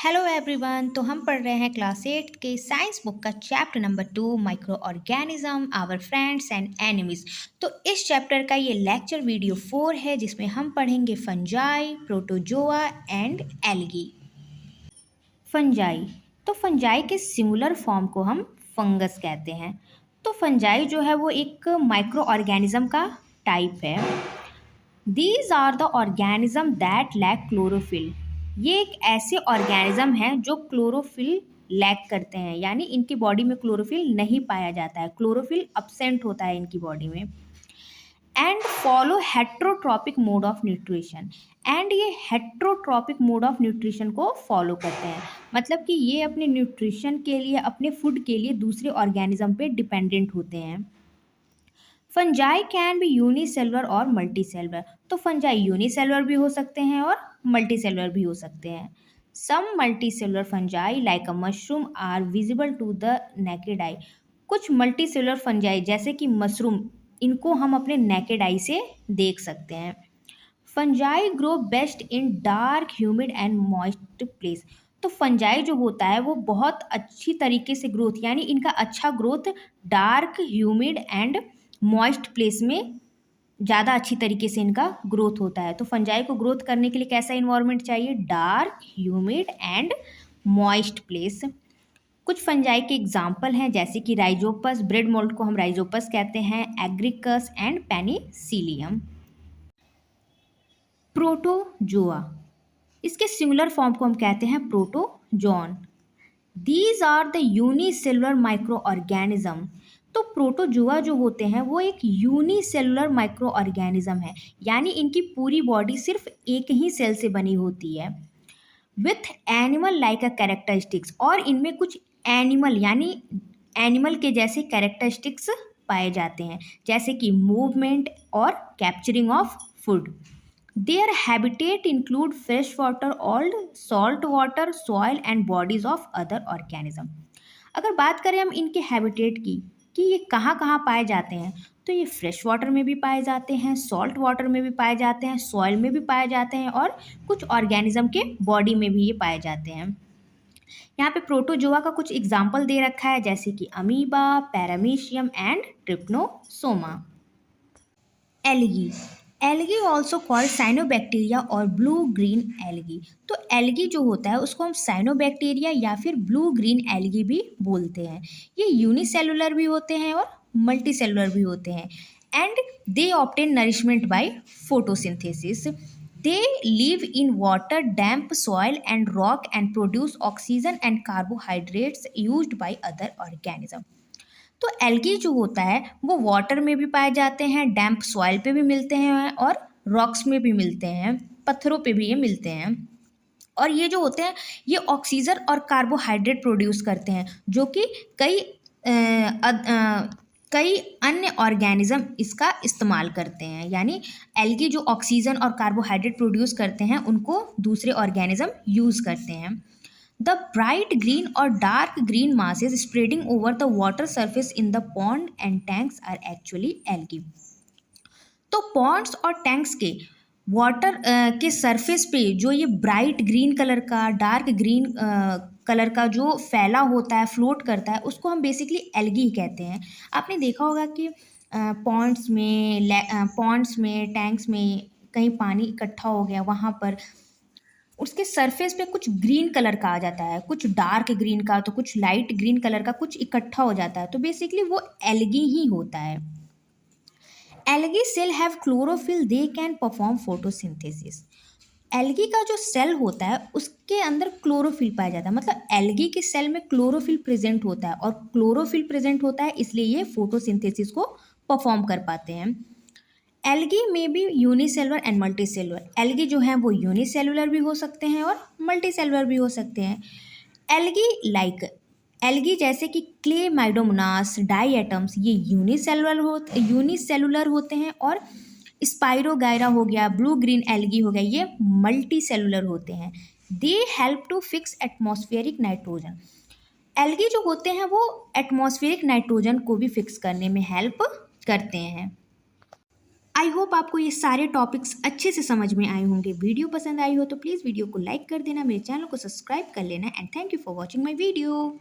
Hello everyone. तो हम पढ़ रहे हैं क्लास 8 के साइंस बुक का chapter number 2 micro organism our friends and enemies. तो इस चैप्टर का ये लेक्चर वीडियो 4 है जिसमें हम पढ़ेंगे fungi, protozoa and algae. Fungi, तो फंजाई के सिंगुलर फॉर्म को हम फंगस कहते हैं। तो फंजाई जो है वो एक माइक्रो ऑर्गेनिज्म का टाइप है। These are the organism that lack chlorophyll. ये एक ऐसे ऑर्गेनिज्म हैं जो क्लोरोफिल लैक करते हैं, यानी इनकी बॉडी में क्लोरोफिल नहीं पाया जाता है, क्लोरोफिल अब्सेंट होता है इनकी बॉडी में। And follow heterotrophic mode of nutrition. And ये हेट्रोट्रॉपिक मोड ऑफ न्यूट्रिशन को फॉलो करते हैं, मतलब कि ये अपने न्यूट्रिशन के लिए, अपने फूड के लिए दूसरे ऑर्गेनिज्म पे डिपेंडेंट होते हैं। फंजाई कैन बी यूनिसेलुलर और मल्टीसेलुलर। तो फंजाई यूनिसेलुलर भी हो सकते हैं और मल्टीसेलुलर भी हो सकते हैं। सम multicellular fungi like a mushroom are visible to the naked eye. कुछ मल्टीसेलुलर फंजाई जैसे कि मशरूम, इनको हम अपने नेकेड आई से देख सकते हैं। Fungi grow best in dark, humid and moist place. तो फंजाई जो होता है वो बहुत अच्छी तरीके से ग्रोथ, यानी इनका अच्छा growth dark, humid and moist place में ज़्यादा अच्छी तरीके से इनका ग्रोथ होता है। तो फंजाई को ग्रोथ करने के लिए कैसा इन्वायरमेंट चाहिए? Dark, humid and moist place. कुछ फंजाई के एग्जाम्पल हैं जैसे कि राइजोपस, ब्रेड मोल्ड को हम राइजोपस कहते हैं, एग्रिकस एंड पेनिसिलियम। प्रोटोजोआ, इसके सिंगुलर फॉर्म को हम कहते हैं protozoan. These are the unicellular micro organism. तो प्रोटोजोआ जो होते हैं वो एक यूनिसेलुलर माइक्रो ऑर्गेनिज्म है, यानी इनकी पूरी बॉडी सिर्फ एक ही सेल से बनी होती है। With animal like a characteristics, और इनमें कुछ एनिमल यानी एनिमल के जैसे कैरेक्टरिस्टिक्स पाए जाते हैं, जैसे कि मूवमेंट और capturing of food. Their habitat include fresh water, old salt water, soil and bodies of other organism। अगर बात करें हम इनके हैबिटेट की कि ये कहाँ कहाँ पाए जाते हैं, तो ये फ्रेश वाटर में भी पाए जाते हैं, सॉल्ट वाटर में भी पाए जाते हैं, सॉइल में भी पाए जाते हैं और कुछ ऑर्गेनिज्म के बॉडी में भी ये पाए जाते हैं। यहाँ पे प्रोटोजोआ का कुछ एग्जाम्पल दे रखा है जैसे कि amoeba, paramecium and trypanosoma. Algae, algae also called cyanobacteria और ब्लू ग्रीन एल्गी। तो एल्गी जो होता है उसको हम साइनोबैक्टीरिया या फिर ब्लू ग्रीन एल्गी भी बोलते हैं। ये यूनिसेलुलर भी होते हैं और मल्टीसेलुलर भी होते हैं। And they obtain nourishment by photosynthesis. They live in water, damp soil and rock and produce oxygen and carbohydrates used by other organism. तो एल्गी जो होता है वो वाटर में भी पाए जाते हैं, डैम्प सॉइल पे भी मिलते हैं और रॉक्स में भी मिलते हैं, पत्थरों पे भी ये मिलते हैं। और ये जो होते हैं ये ऑक्सीजन और कार्बोहाइड्रेट प्रोड्यूस करते हैं, जो कि कई अन्य ऑर्गेनिज्म इसका इस्तेमाल करते हैं। यानी एल्गी जो ऑक्सीजन और कार्बोहाइड्रेट प्रोड्यूस करते हैं उनको दूसरे ऑर्गेनिज्म यूज़ करते हैं। The bright green or dark green masses spreading over the water surface in the pond and tanks are actually algae। तो पॉन्ड्स और टैंक्स के वाटर के सरफेस पे जो ये ब्राइट ग्रीन कलर का, डार्क ग्रीन कलर का जो फैला होता है, फ्लोट करता है, उसको हम बेसिकली एल्गी ही कहते हैं। आपने देखा होगा कि पॉन्ड्स में टैंक्स में कहीं पानी इकट्ठा हो गया, वहाँ पर उसके सरफेस पे कुछ ग्रीन कलर का आ जाता है, कुछ डार्क ग्रीन का, तो कुछ लाइट ग्रीन कलर का कुछ इकट्ठा हो जाता है, तो बेसिकली वो एल्गी ही होता है। Algae cell have chlorophyll, they can perform photosynthesis. Algae का जो सेल होता है उसके अंदर क्लोरोफिल पाया जाता है, मतलब एल्गी के सेल में क्लोरोफिल प्रेजेंट होता है, और क्लोरोफिल प्रेजेंट होता है इसलिए ये फोटोसिंथेसिस को परफॉर्म कर पाते हैं। एल्गी में भी यूनिसेलुलर एंड मल्टीसेलुलर। एल्गी जो हैं वो यूनिसेलुलर भी हो सकते हैं और मल्टीसेलुलर भी हो सकते हैं। एल्गी जैसे कि क्लेमाइडोमोनास, डाईएटम्स, ये यूनिसेलुलर होते हैं, और स्पाइरोगायरा हो गया, ब्लू ग्रीन एल्गी हो गया, ये मल्टीसेलुलर होते हैं। They help to fix atmospheric nitrogen. Algae जो होते हैं वो एटमॉस्फेरिक नाइट्रोजन को भी फिक्स करने में हेल्प करते हैं। आई होप आपको ये सारे टॉपिक्स अच्छे से समझ में आए होंगे। वीडियो पसंद आई हो तो प्लीज़ वीडियो को लाइक कर देना, मेरे चैनल को सब्सक्राइब कर लेना and thank you for watching my video.